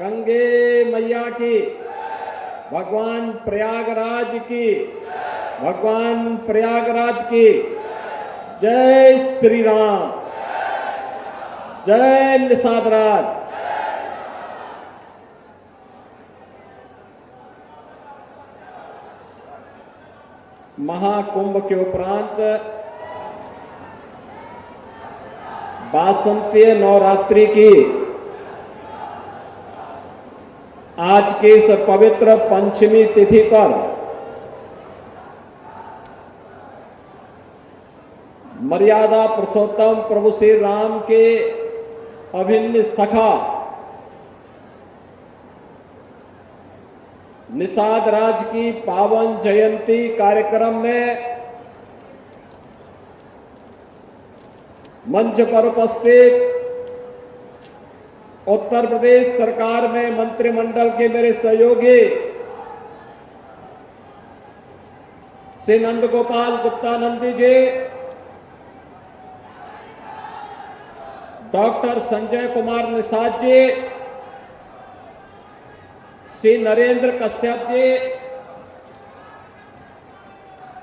गंगे मैया की, भगवान प्रयागराज की, भगवान प्रयागराज की। जय श्री राम, जय निषाद राज। महाकुंभ के उपरांत वासंतीय नवरात्रि की आज की इस पवित्र पंचमी तिथि पर मर्यादा पुरुषोत्तम प्रभु श्री राम के अभिन्न सखा निषाद राज की पावन जयंती कार्यक्रम में मंच पर उपस्थित उत्तर प्रदेश सरकार में मंत्रिमंडल के मेरे सहयोगी श्री नंदगोपाल गुप्ता नंदी जी, डॉक्टर संजय कुमार निषाद जी, श्री नरेंद्र कश्यप जी,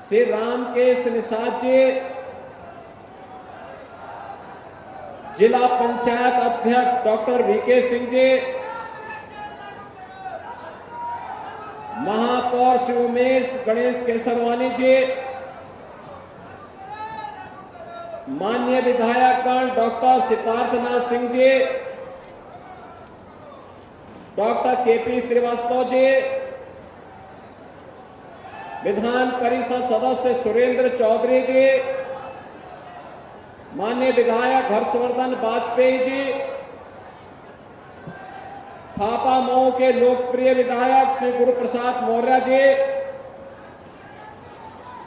श्री रामकेश निषाद जी, जिला पंचायत अध्यक्ष डॉक्टर वीके सिंह जी, महापौर श्री उमेश गणेश केसरवानी जी, माननीय विधायकगण doctor Siddharthnath Singh ji, doctor KP Srivastava ji, Vidhan Parishad सदस्य सुरेंद्र चौधरी जी, माननीय विधायक हर्षवर्धन वाजपेयी जी, थापा मऊ के लोकप्रिय विधायक श्री गुरु प्रसाद मौर्य जी,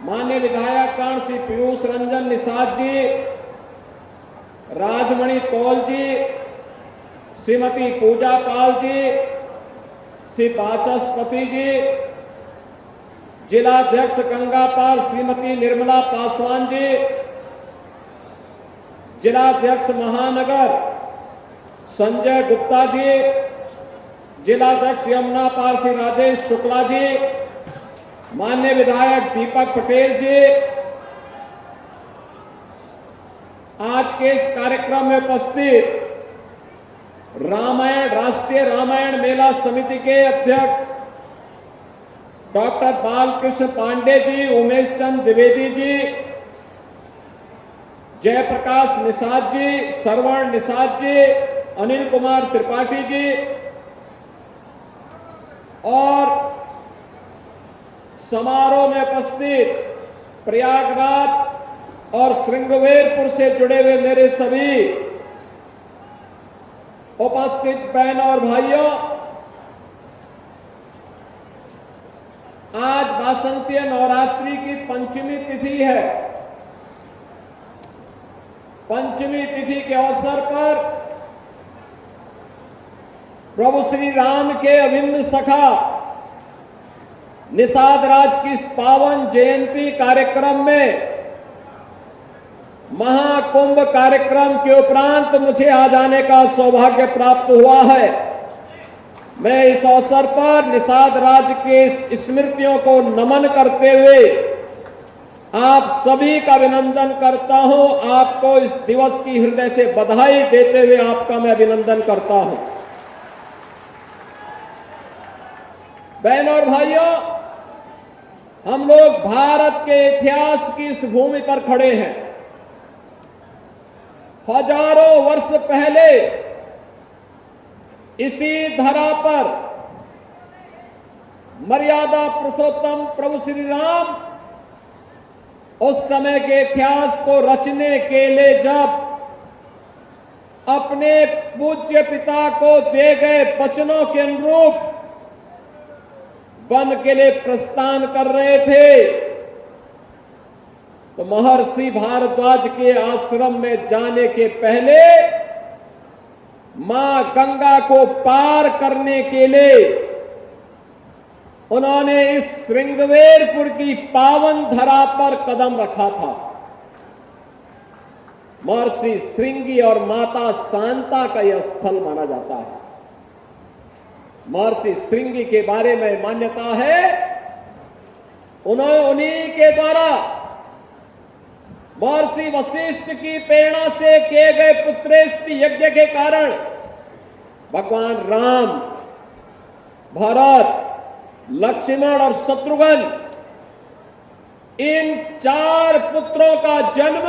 माननीय विधायकगण श्री पीयूष रंजन निषाद जी, राजमणि कौल जी, श्रीमती पूजा पाल जी, श्री वाचस्पति जी, जिलाध्यक्ष गंगापाल श्रीमती निर्मला पासवान जी, जिलाध्यक्ष महानगर संजय गुप्ता जी, जिलाध्यक्ष यमुनापाल श्री राजेश शुक्ला जी, माननीय विधायक दीपक पटेल जी, आज के इस कार्यक्रम में उपस्थित राष्ट्रीय रामायण मेला समिति के अध्यक्ष डॉक्टर बालकृष्ण पांडे जी, उमेश चंद द्विवेदी जी, जयप्रकाश निषाद जी, श्रवण निषाद जी, अनिल कुमार त्रिपाठी जी और समारोह में उपस्थित प्रयागराज और श्रृंगवेरपुर से जुड़े हुए मेरे सभी उपस्थित बहनों और भाइयों, आज वासंतीय नवरात्रि की पंचमी तिथि है। पंचमी तिथि के अवसर पर प्रभु श्री राम के अभिन्न सखा निषाद राज की इस पावन जयंती कार्यक्रम में महाकुंभ कार्यक्रम के उपरांत मुझे आ जाने का सौभाग्य प्राप्त हुआ है। मैं इस अवसर पर निषाद राज के स्मृतियों को नमन करते हुए आप सभी का अभिनंदन करता हूं। आपको इस दिवस की हृदय से बधाई देते हुए आपका मैं अभिनंदन करता हूं। बहनों और भाइयों, हम लोग भारत के इतिहास की इस भूमि पर खड़े हैं। हजारों वर्ष पहले इसी धरा पर मर्यादा पुरुषोत्तम प्रभु श्री राम उस समय के इतिहास को रचने के लिए जब अपने पूज्य पिता को दिए गए वचनों के अनुरूप वन के लिए प्रस्थान कर रहे थे, तो महर्षि भारद्वाज के आश्रम में जाने के पहले मां गंगा को पार करने के लिए उन्होंने इस श्रृंगवेरपुर की पावन धरा पर कदम रखा था। महर्षि श्रृंगी और माता शांता का यह स्थल माना जाता है। महर्षि श्रृंगी के बारे में मान्यता है, उन्हीं के द्वारा महर्षि वशिष्ठ की प्रेरणा से किए गए पुत्रेष्ट यज्ञ के कारण भगवान राम, भरत, लक्ष्मण और शत्रुघ्न, इन 4 पुत्रों का जन्म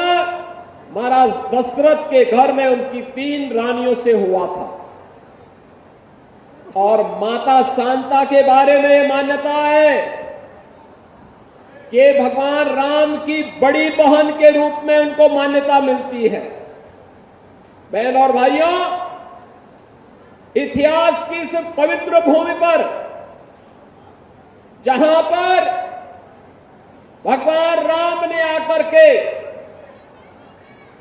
महाराज दशरथ के घर में उनकी 3 रानियों से हुआ था। और माता शांता के बारे में मान्यता है कि भगवान राम की बड़ी बहन के रूप में उनको मान्यता मिलती है। बहन और भाइयों, इतिहास की इस पवित्र भूमि पर जहां पर भगवान राम ने आकर के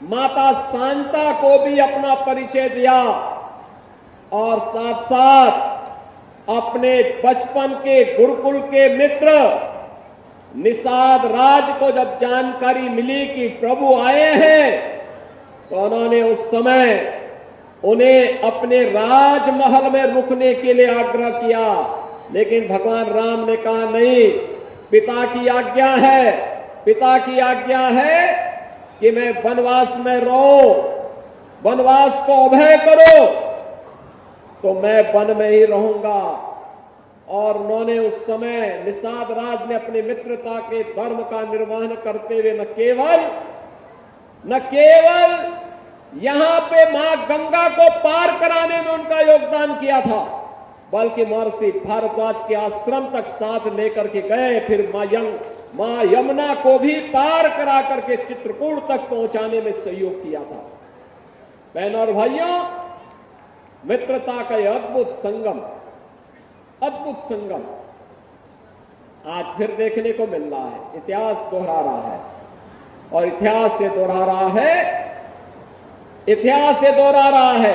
माता शांता को भी अपना परिचय दिया और साथ साथ अपने बचपन के गुरुकुल के मित्र निषाद राज को जब जानकारी मिली कि प्रभु आए हैं, तो उन्होंने उस समय उन्हें अपने राजमहल में रुकने के लिए आग्रह किया। लेकिन भगवान राम ने कहा नहीं, पिता की आज्ञा है, पिता की आज्ञा है कि मैं वनवास में रहूं, वनवास को अभय करो, तो मैं वन में ही रहूंगा। और उन्होंने उस समय निषाद राज ने अपनी मित्रता के धर्म का निर्वहन करते हुए न केवल यहां पे मां गंगा को पार कराने में उनका योगदान किया था, बल्कि महर्षि भारद्वाज के आश्रम तक साथ लेकर के गए। फिर मां यमुना को भी पार करा करके चित्रकूट तक पहुंचाने में सहयोग किया था। बहनों और भाइयों, मित्रता का यह अद्भुत संगम आज फिर देखने को मिल रहा है। इतिहास दोहरा रहा है और इतिहास से दोहरा रहा है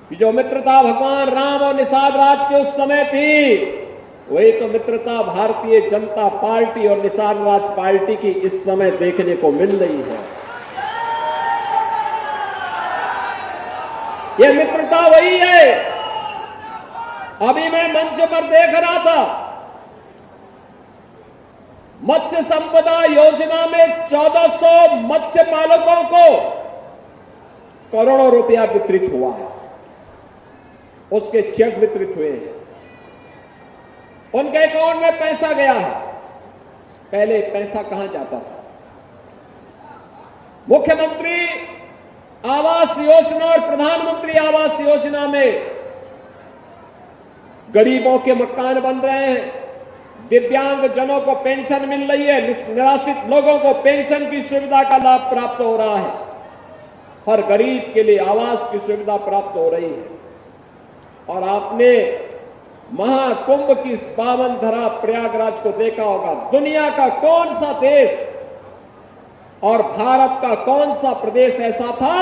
कि जो मित्रता भगवान राम और निषाद राज के उस समय थी, वही तो मित्रता भारतीय जनता पार्टी और निषाद राज पार्टी की इस समय देखने को मिल रही है। यह मित्रता वही है। अभी मैं मंच पर देख रहा था, मत्स्य संपदा योजना में 1400 मत्स्य पालकों को करोड़ों रुपया वितरित हुआ है, उसके चेक वितरित हुए हैं, उनके अकाउंट में पैसा गया है। पहले पैसा कहां जाता था? मुख्यमंत्री आवास योजना और प्रधानमंत्री आवास योजना में गरीबों के मकान बन रहे हैं, दिव्यांग जनों को पेंशन मिल रही है, निराश्रित लोगों को पेंशन की सुविधा का लाभ प्राप्त हो रहा है, हर गरीब के लिए आवास की सुविधा प्राप्त हो रही है। और आपने महाकुंभ की इस पावन धरा प्रयागराज को देखा होगा। दुनिया का कौन सा देश और भारत का कौन सा प्रदेश ऐसा था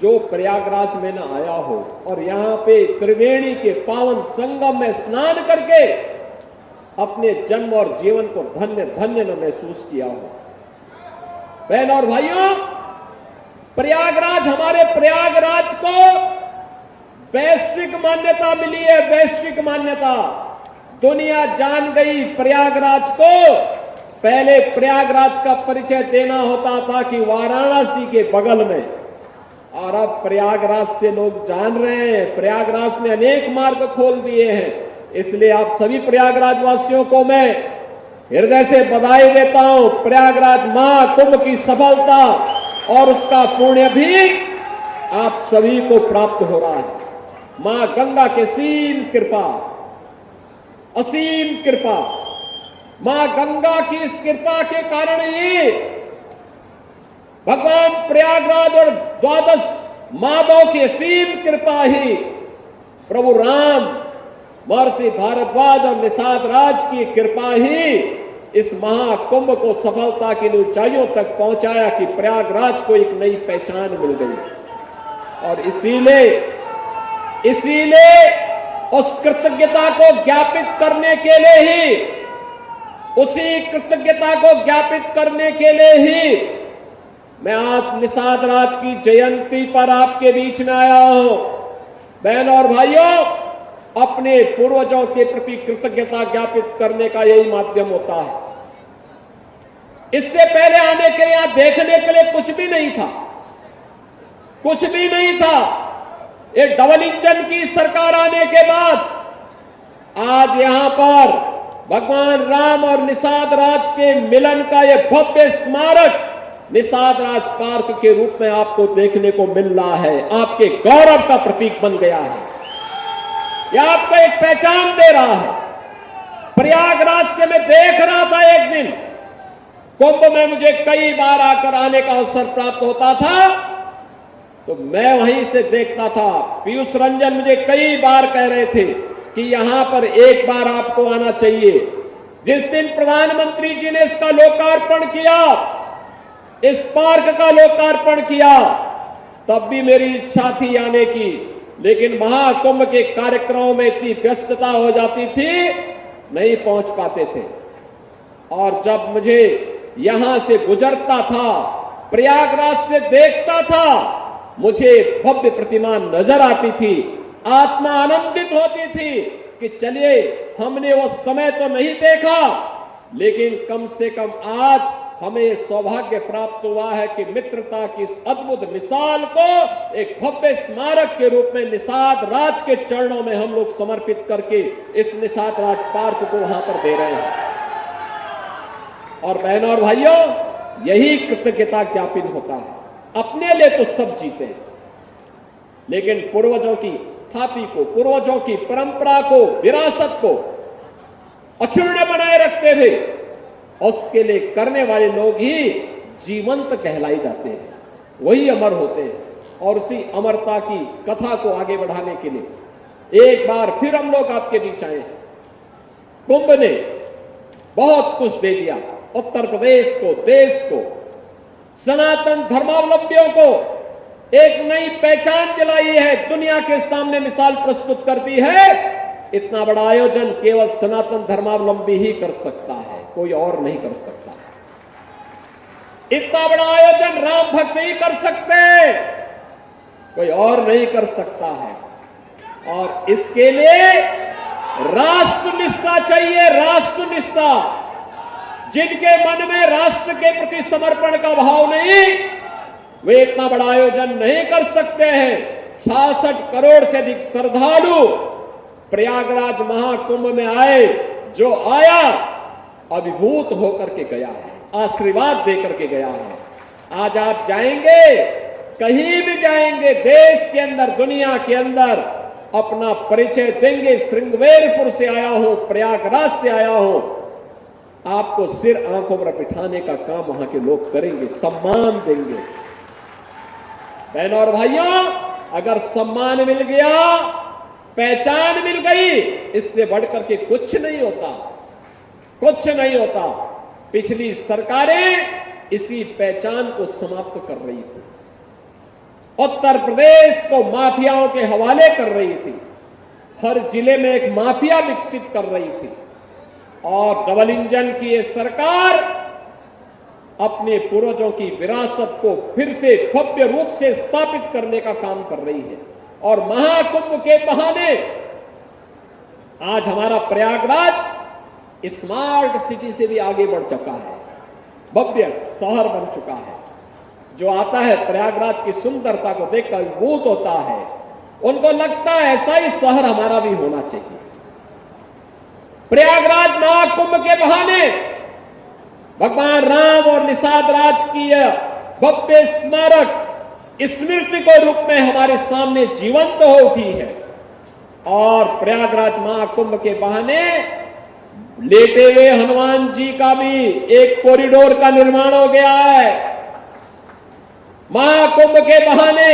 जो प्रयागराज में न आया हो और यहां पे त्रिवेणी के पावन संगम में स्नान करके अपने जन्म और जीवन को धन्य धन्य न महसूस किया हो। बहनों और भाइयों, प्रयागराज, हमारे प्रयागराज को वैश्विक मान्यता मिली है, वैश्विक मान्यता। दुनिया जान गई प्रयागराज को। पहले प्रयागराज का परिचय देना होता था कि वाराणसी के बगल में, और अब प्रयागराज से लोग जान रहे हैं। प्रयागराज ने अनेक मार्ग खोल दिए हैं। इसलिए आप सभी प्रयागराज वासियों को मैं हृदय से बधाई देता हूं। प्रयागराज महाकुंभ की सफलता और उसका पुण्य भी आप सभी को प्राप्त हो रहा है। मां गंगा की असीम कृपा, असीम कृपा, मां गंगा की इस कृपा के कारण ही भगवान प्रयागराज और द्वादश माधव की असीम कृपा ही प्रभु राम, महर्षि भारद्वाज और निषाद राज की कृपा ही इस महाकुंभ को सफलता की ऊंचाइयों तक पहुंचाया कि प्रयागराज को एक नई पहचान मिल गई। और इसीलिए उस कृतज्ञता को ज्ञापित करने के लिए ही, उसी कृतज्ञता को ज्ञापित करने के लिए ही मैं आज निषाद राज की जयंती पर आपके बीच में आया हूं। बहनों और भाइयों, अपने पूर्वजों के प्रति कृतज्ञता ज्ञापित करने का यही माध्यम होता है। इससे पहले आने के लिए यहां देखने के लिए कुछ भी नहीं था, कुछ भी नहीं था। ये डबल इंजन की सरकार आने के बाद आज यहां पर भगवान राम और निषाद राज के मिलन का यह भव्य स्मारक निषाद राज पार्क के रूप में आपको देखने को मिल रहा है। आपके गौरव का प्रतीक बन गया है, यह आपको एक पहचान दे रहा है। प्रयागराज से मैं देख रहा था, एक दिन कुंभ में मुझे कई बार आकर आने का अवसर प्राप्त होता था, तो मैं वहीं से देखता था। पीयूष रंजन मुझे कई बार कह रहे थे कि यहां पर एक बार आपको आना चाहिए। जिस दिन प्रधानमंत्री जी ने इसका लोकार्पण किया, इस पार्क का लोकार्पण किया, तब भी मेरी इच्छा थी आने की, लेकिन महाकुंभ के कार्यक्रमों में इतनी व्यस्तता हो जाती थी, नहीं पहुंच पाते थे। और जब मुझे यहां से गुजरता था, प्रयागराज से देखता था, मुझे भव्य प्रतिमा नजर आती थी, आत्मा आनंदित होती थी कि चलिए हमने वो समय तो नहीं देखा, लेकिन कम से कम आज हमें सौभाग्य प्राप्त हुआ है कि मित्रता की इस अद्भुत मिसाल को एक भव्य स्मारक के रूप में निषाद राज के चरणों में हम लोग समर्पित करके इस निषाद राज पार्क को वहां पर दे रहे हैं। और बहनों और भाइयों, यही कृतज्ञता ज्ञापन होता है। अपने लिए तो सब जीते हैं, लेकिन पूर्वजों की थाती को, पूर्वजों की परंपरा को, विरासत को अक्षुण्ण बनाए रखते थे, उसके लिए करने वाले लोग ही जीवंत कहलाए जाते हैं, वही अमर होते हैं। और उसी अमरता की कथा को आगे बढ़ाने के लिए एक बार फिर हम लोग आपके बीच आए हैं। कुंभ ने बहुत कुछ दे दिया उत्तर प्रदेश को, देश को, सनातन धर्मावलंबियों को एक नई पहचान दिलाई है, दुनिया के सामने मिसाल प्रस्तुत करती है। इतना बड़ा आयोजन केवल सनातन धर्मावलंबी ही कर सकता है, कोई और नहीं कर सकता। इतना बड़ा आयोजन राम भक्त ही कर सकते हैं, कोई और नहीं कर सकता है। और इसके लिए राष्ट्रनिष्ठा चाहिए, राष्ट्रनिष्ठा। जिनके मन में राष्ट्र के प्रति समर्पण का भाव नहीं, वे इतना बड़ा आयोजन नहीं कर सकते हैं। 66 करोड़ से अधिक श्रद्धालु प्रयागराज महाकुंभ में आए, जो आया अभिभूत होकर के गया है, आशीर्वाद देकर के गया है। आज आप जाएंगे, कहीं भी जाएंगे देश के अंदर, दुनिया के अंदर, अपना परिचय देंगे, श्रृंगवेरपुर से आया हूं, प्रयागराज से आया हूं, आपको सिर आंखों पर बिठाने का काम वहां के लोग करेंगे, सम्मान देंगे। बहनों और भाइयों, अगर सम्मान मिल गया, पहचान मिल गई, इससे बढ़कर के कुछ नहीं होता, कुछ नहीं होता। पिछली सरकारें इसी पहचान को समाप्त कर रही थी, उत्तर प्रदेश को माफियाओं के हवाले कर रही थी, हर जिले में एक माफिया विकसित कर रही थी। और डबल इंजन की ये सरकार अपने पूर्वजों की विरासत को फिर से भव्य रूप से स्थापित करने का काम कर रही है। और महाकुंभ के बहाने आज हमारा प्रयागराज स्मार्ट सिटी से भी आगे बढ़ चुका है, भव्य शहर बन चुका है। जो आता है प्रयागराज की सुंदरता को देखकर अभिभूत होता है, उनको लगता है ऐसा ही शहर हमारा भी होना चाहिए। प्रयागराज महाकुंभ के बहाने भगवान राम और निषाद राज की यह भव्य स्मारक स्मृति के रूप में हमारे सामने जीवंत हो उठी है। और प्रयागराज महाकुंभ के बहाने लेटे हुए हनुमान जी का भी एक कॉरिडोर का निर्माण हो गया है। महाकुंभ के बहाने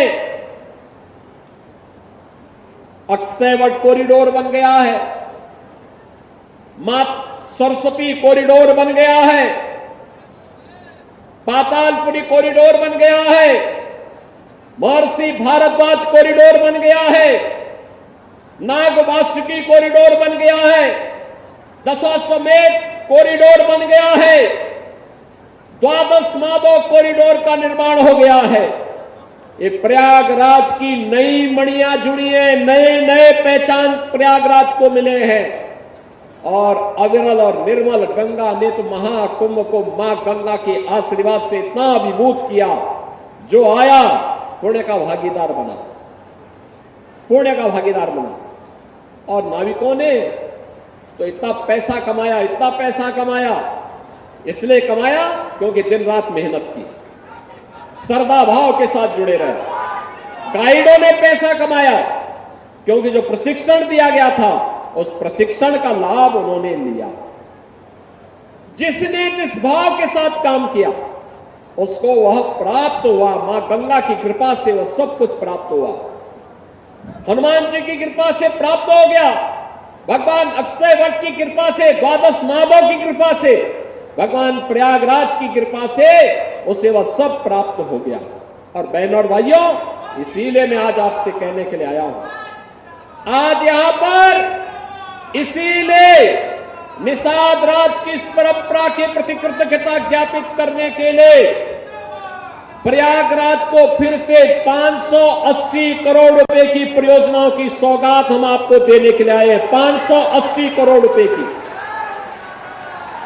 अक्षयवट कॉरिडोर बन गया है, मां सरस्वती कॉरिडोर बन गया है, पातालपुरी कॉरिडोर बन गया है, महर्षि भारद्वाज कॉरिडोर बन गया है, नागवासुकी कॉरिडोर बन गया है, दशाश्वमेध कॉरिडोर बन गया है, द्वादश माधव कॉरिडोर का निर्माण हो गया है। ये प्रयागराज की नई मणियां जुड़ी है, नए नए पहचान प्रयागराज को मिले हैं। और अविरल और निर्मल गंगा ने तो महाकुंभ को मां गंगा के आशीर्वाद से इतना अभिभूत किया, जो आया पुण्य का भागीदार बना, पुण्य का भागीदार बना। और नाविकों ने तो इतना पैसा कमाया, इतना पैसा कमाया, इसलिए कमाया क्योंकि दिन रात मेहनत की, श्रद्धा भाव के साथ जुड़े रहे। गाइडों ने पैसा कमाया क्योंकि जो प्रशिक्षण दिया गया था उस प्रशिक्षण का लाभ उन्होंने लिया। जिसने जिस भाव के साथ काम किया उसको वह प्राप्त हुआ। मां गंगा की कृपा से वह सब कुछ प्राप्त हुआ। हनुमान जी की कृपा से प्राप्त हो गया, भगवान अक्षय वट की कृपा से, द्वादश नाभों की कृपा से, भगवान प्रयागराज की कृपा से उसे वह सब प्राप्त हो गया। और बहनों और भाइयों, इसीलिए मैं आज आपसे कहने के लिए आया हूं। आज यहां पर इसीलिए निषाद राज की इस परंपरा के प्रति कृतज्ञता ज्ञापित करने के लिए प्रयागराज को फिर से 580 करोड़ रुपए की परियोजनाओं की सौगात हम आपको देने के लिए आए। 580 करोड़ रुपए की।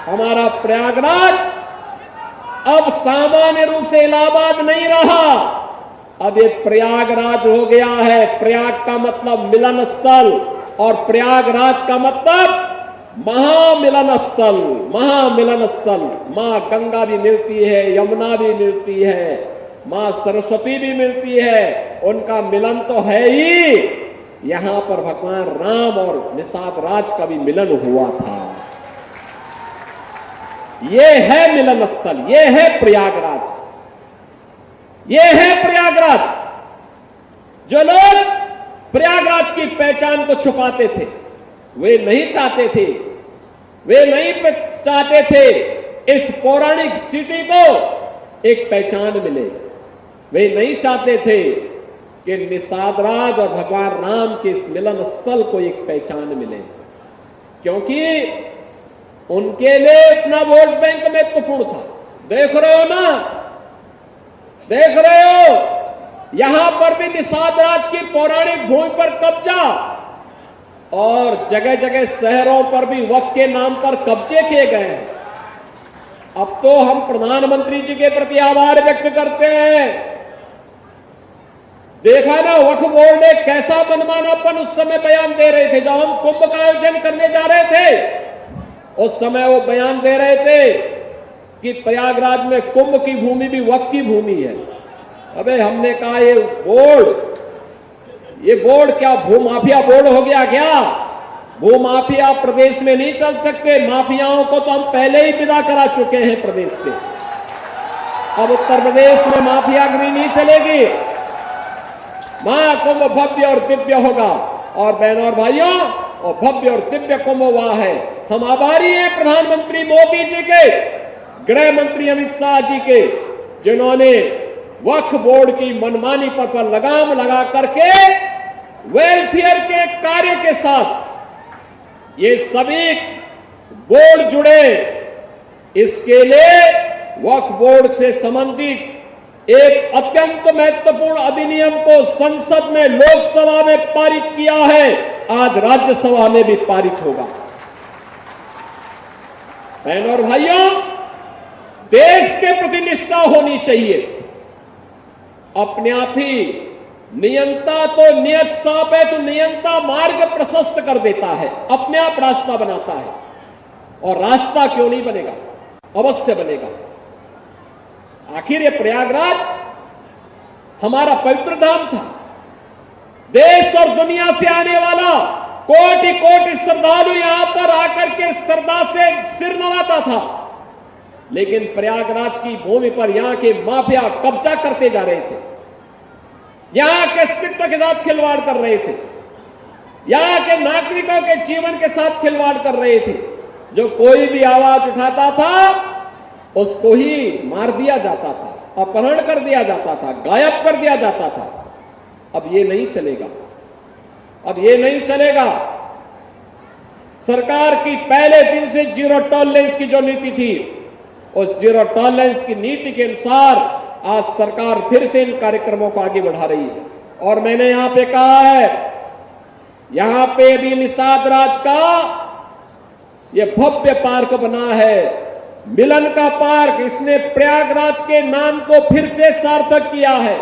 हमारा प्रयागराज अब सामान्य रूप से इलाहाबाद नहीं रहा, अब ये प्रयागराज हो गया है। प्रयाग का मतलब मिलन स्थल और प्रयागराज का मतलब महामिलन स्थल, महामिलन स्थल। मां गंगा भी मिलती है, यमुना भी मिलती है, मां सरस्वती भी मिलती है, उनका मिलन तो है ही। यहां पर भगवान राम और निषाद राज का भी मिलन हुआ था। ये है मिलन स्थल, ये है प्रयागराज, ये है प्रयागराज। जो लोग प्रयागराज की पहचान को छुपाते थे, वे नहीं चाहते थे, वे नहीं चाहते थे इस पौराणिक सिटी को एक पहचान मिले। वे नहीं चाहते थे कि निषाद राज और भगवान राम के इस मिलन स्थल को एक पहचान मिले, क्योंकि उनके लिए अपना वोट बैंक महत्वपूर्ण था। देख रहे हो ना, देख रहे हो, यहां पर भी निषाद राज की पौराणिक भूमि पर कब्जा, और जगह जगह शहरों पर भी वक्फ के नाम पर कब्जे किए गए हैं। अब तो हम प्रधानमंत्री जी के प्रति आभार व्यक्त करते हैं। देखा ना, वक्फ बोर्ड ने कैसा मनमानापन उस समय बयान दे रहे थे। जब हम कुंभ का आयोजन करने जा रहे थे उस समय वो बयान दे रहे थे कि प्रयागराज में कुंभ की भूमि भी वक्फ की भूमि है। अबे हमने कहा ये बोर्ड क्या भूमाफिया बोर्ड हो गया क्या? भूमाफिया प्रदेश में नहीं चल सकते। माफियाओं को तो हम पहले ही विदा करा चुके हैं प्रदेश से। अब उत्तर प्रदेश में माफियागिरी नहीं चलेगी। महाकुंभ भव्य और दिव्य होगा। और बहनों और भाइयों, और भव्य और दिव्य कुंभ हुआ है। हम आभारी हैं प्रधानमंत्री मोदी जी के, गृह मंत्री अमित शाह जी के, जिन्होंने वक्फ बोर्ड की मनमानी पर लगाम लगा करके वेलफेयर के कार्य के साथ ये सभी बोर्ड जुड़े। इसके लिए वक्फ बोर्ड से संबंधित एक अत्यंत महत्वपूर्ण अधिनियम को संसद में, लोकसभा में पारित किया है। आज राज्यसभा में भी पारित होगा। बहनों और भाइयों, देश के प्रति निष्ठा होनी चाहिए। अपने आप ही नियंता तो नियत साप है, तो नियंता मार्ग प्रशस्त कर देता है, अपने आप रास्ता बनाता है। और रास्ता क्यों नहीं बनेगा? अवश्य बनेगा। आखिर ये प्रयागराज हमारा पवित्र धाम था। देश और दुनिया से आने वाला कोटि कोटि श्रद्धालु यहां पर आकर के श्रद्धा से सिर नवाता था। लेकिन प्रयागराज की भूमि पर यहां के माफिया कब्जा करते जा रहे थे, यहां के अस्तित्व के साथ खिलवाड़ कर रहे थे, यहां के नागरिकों के जीवन के साथ खिलवाड़ कर रहे थे। जो कोई भी आवाज उठाता था उसको ही मार दिया जाता था, अपहरण कर दिया जाता था, गायब कर दिया जाता था। अब ये नहीं चलेगा, अब ये नहीं चलेगा। सरकार की पहले दिन से जीरो टॉलरेंस की जो नीति थी, उस जीरो टॉलरेंस की नीति के अनुसार आज सरकार फिर से इन कार्यक्रमों को आगे बढ़ा रही है। और मैंने यहां पे कहा है, यहां पे भी निषाद राज का ये भव्य पार्क बना है, मिलन का पार्क। इसने प्रयागराज के नाम को फिर से सार्थक किया है।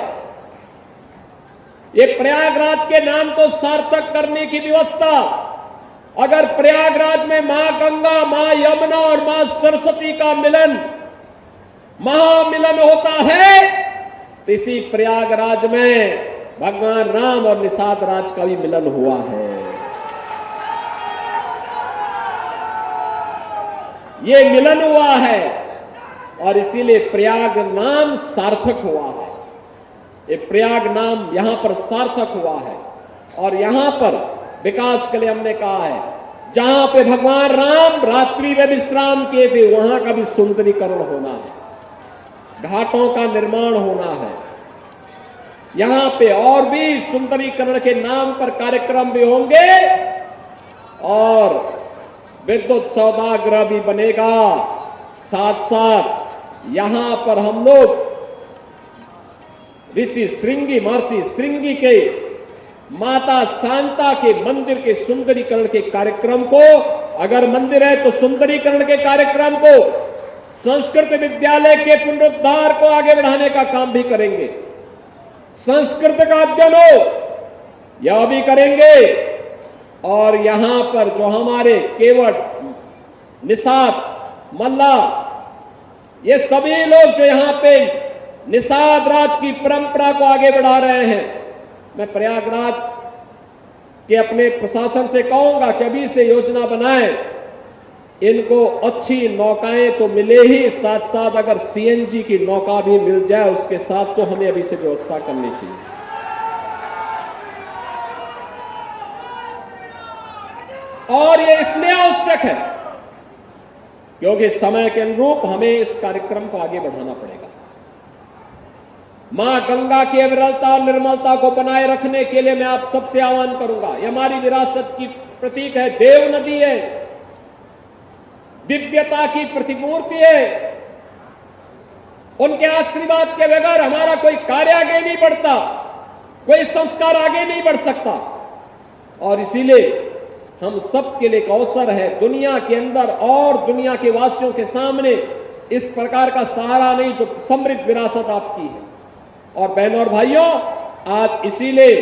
ये प्रयागराज के नाम को सार्थक करने की व्यवस्था, अगर प्रयागराज में मां गंगा, मां यमुना और मां सरस्वती का मिलन, महामिलन होता है, तो इसी प्रयागराज में भगवान राम और निषाद राज का भी मिलन हुआ है। ये मिलन हुआ है और इसीलिए प्रयाग नाम सार्थक हुआ है। ये प्रयाग नाम यहां पर सार्थक हुआ है और यहां पर विकास के लिए हमने कहा है, जहां पे भगवान राम रात्रि में विश्राम किए थे, वहां का भी सुंदरीकरण होना है, घाटों का निर्माण होना है। यहां पे और भी सुंदरीकरण के नाम पर कार्यक्रम भी होंगे और विद्युत सौदागृह भी बनेगा। साथ साथ यहां पर हम लोग ऋषि श्रृंगी, महर्षि श्रृंगी के माता शांता के मंदिर के सुंदरीकरण के कार्यक्रम को, अगर मंदिर है तो सुंदरीकरण के कार्यक्रम को, संस्कृत विद्यालय के पुनरुद्धार को आगे बढ़ाने का काम भी करेंगे। संस्कृत का अध्ययन हो यह भी करेंगे और यहां पर जो हमारे केवट, निषाद, मल्ला, ये सभी लोग जो यहां पे निषाद राज की परंपरा को आगे बढ़ा रहे हैं, मैं प्रयागराज के अपने प्रशासन से कहूंगा कि अभी से योजना बनाएं। इनको अच्छी नौकाएं तो मिले ही, साथ साथ अगर सीएनजी की नौका भी मिल जाए उसके साथ, तो हमें अभी से व्यवस्था करनी चाहिए। और ये इसलिए आवश्यक है क्योंकि समय के अनुरूप हमें इस कार्यक्रम को आगे बढ़ाना पड़ेगा। मां गंगा की अविरलता और निर्मलता को बनाए रखने के लिए मैं आप सबसे आह्वान करूंगा। यह हमारी विरासत की प्रतीक है, देव नदी है, दिव्यता की प्रतिमूर्ति है। उनके आशीर्वाद के बगैर हमारा कोई कार्य आगे नहीं बढ़ता, कोई संस्कार आगे नहीं बढ़ सकता। और इसीलिए हम सबके लिए एक अवसर है, दुनिया के अंदर और दुनिया के वासियों के सामने इस प्रकार का सहारा नहीं, जो समृद्ध विरासत आपकी है। और बहनों और भाइयों, आज इसीलिए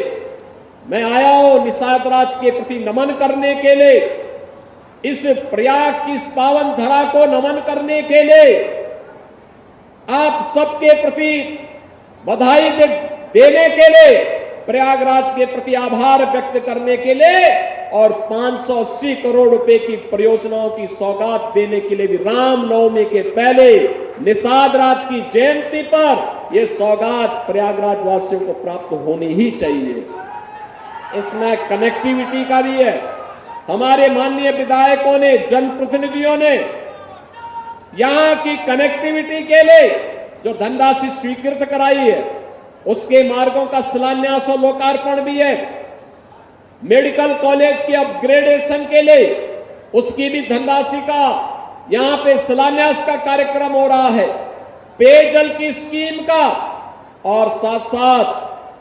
मैं आया हूं निषाद राज के प्रति नमन करने के लिए, इस प्रयाग की इस पावन धरा को नमन करने के लिए, आप सबके प्रति बधाई देने के लिए, प्रयागराज के प्रति आभार व्यक्त करने के लिए और 580 करोड़ रुपए की परियोजनाओं की सौगात देने के लिए भी रामनवमी के पहले निषाद राज की जयंती पर यह सौगात प्रयागराज वासियों को प्राप्त होनी ही चाहिए। इसमें कनेक्टिविटी का भी है। हमारे माननीय विधायकों ने, जनप्रतिनिधियों ने यहां की कनेक्टिविटी के लिए जो धनराशि स्वीकृत कराई है, उसके मार्गों का शिलान्यास और लोकार्पण भी है। मेडिकल कॉलेज के अपग्रेडेशन के लिए उसकी भी धनराशि का यहां पे शिलान्यास का कार्यक्रम हो रहा है, पेयजल की स्कीम का, और साथ साथ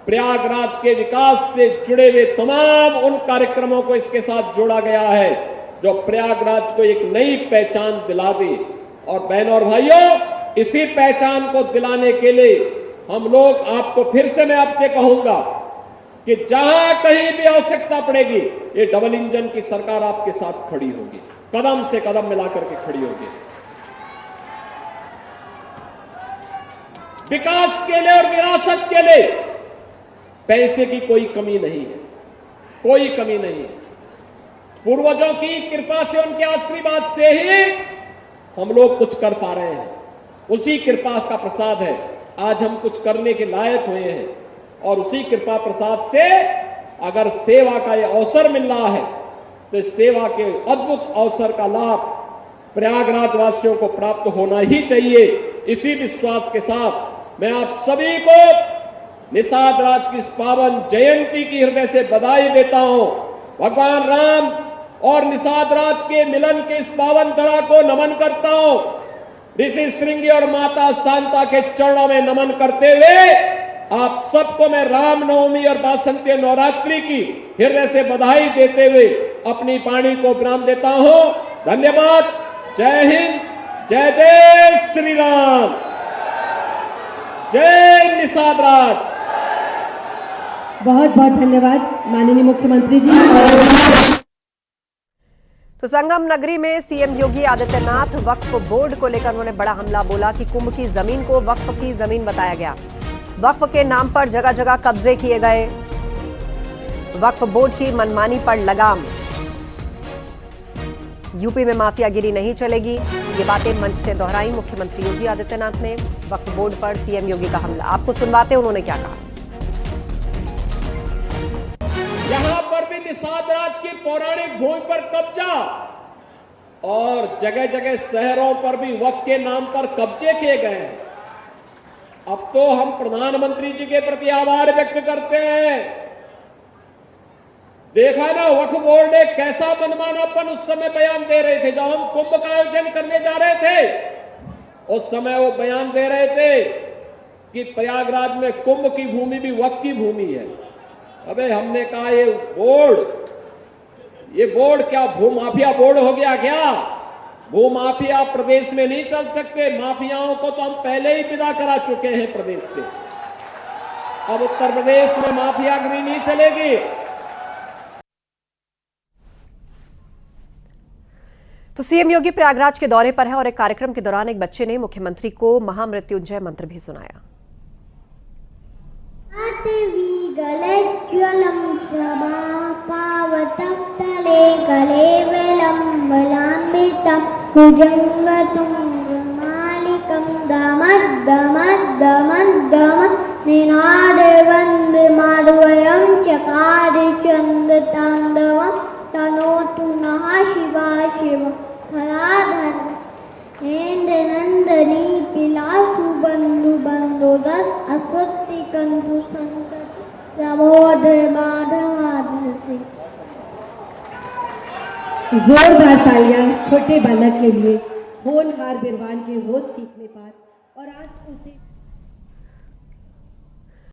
प्रयागराज के विकास से जुड़े हुए तमाम उन कार्यक्रमों को इसके साथ जोड़ा गया है जो प्रयागराज को एक नई पहचान दिला दे। और बहनों और भाइयों, इसी पहचान को दिलाने के लिए हम लोग, आपको फिर से मैं आपसे कहूंगा कि जहां कहीं भी आवश्यकता पड़ेगी, ये डबल इंजन की सरकार आपके साथ खड़ी होगी, कदम से कदम मिलाकर के खड़ी होगी। विकास के लिए और विरासत के लिए पैसे की कोई कमी नहीं है, कोई कमी नहीं है। पूर्वजों की कृपा से, उनके आशीर्वाद से ही हम लोग कुछ कर पा रहे हैं। उसी कृपा का प्रसाद है आज हम कुछ करने के लायक हुए हैं। और उसी कृपा प्रसाद से अगर सेवा का यह अवसर मिल रहा है, तो इस सेवा के अद्भुत अवसर का लाभ प्रयागराज वासियों को प्राप्त होना ही चाहिए। इसी विश्वास के साथ मैं आप सभी को निषाद राज की इस पावन जयंती की हृदय से बधाई देता हूं। भगवान राम और निषाद राज के मिलन के इस पावन धरा को नमन करता हूं। ऋषि श्रृंगी और माता शांता के चरणों में नमन करते हुए आप सबको मैं रामनवमी और वासंती नवरात्रि की हृदय से बधाई देते हुए अपनी वाणी को विराम देता हूं। धन्यवाद। जय हिंद। जय जय श्री राम। जय निषाद राज। बहुत बहुत धन्यवाद माननीय मुख्यमंत्री जी। तो संगम नगरी में सीएम योगी आदित्यनाथ वक्फ बोर्ड को लेकर उन्होंने बड़ा हमला बोला कि कुंभ की जमीन को वक्फ की जमीन बताया गया, वक्फ के नाम पर जगह जगह कब्जे किए गए, वक्फ बोर्ड की मनमानी पर लगाम, यूपी में माफियागिरी नहीं चलेगी। ये बातें मंच से दोहराई मुख्यमंत्री योगी आदित्यनाथ ने। वक्फ बोर्ड पर सीएम योगी का हमला, आपको सुनवाते उन्होंने क्या कहा। यहां पर भी निषाद राज की पौराणिक भूमि पर कब्जा और जगह जगह शहरों पर भी वक्फ के नाम पर कब्जे किए गए हैं। अब तो हम प्रधानमंत्री जी के प्रति आभार व्यक्त करते हैं। देखा ना वक्फ बोर्ड ने कैसा मनमानापन उस समय बयान दे रहे थे। जब हम कुंभ का आयोजन करने जा रहे थे उस समय वो बयान दे रहे थे कि प्रयागराज में कुंभ की भूमि भी वक्फ की भूमि है। अबे हमने कहा ये बोर्ड क्या भूमाफिया बोर्ड हो गया क्या? भूमाफिया प्रदेश में नहीं चल सकते। माफियाओं को तो हम पहले ही विदा करा चुके हैं प्रदेश से। अब उत्तर प्रदेश में माफियागिरी नहीं चलेगी। तो सीएम योगी प्रयागराज के दौरे पर है और एक कार्यक्रम के दौरान एक बच्चे ने मुख्यमंत्री को महामृत्युंजय मंत्र भी सुनाया। ज्वलम प्रभापावतं तले कले विलम्बलाम्बितं भुजङ्गतुङ्गमालिकं दमद्दमद्दमद्दमद् निनादे वन्दे माधवयं चकार चन्द्रताण्डवं तनोतु नः शिवा शिव फलाधर नंदनी पिलासु बंधु बंदोदर असत्य कंधु संतति जोरदार तालियां इस छोटे बालक के लिए। होनहार बिरवान के होठ चीखने पर और आज उसे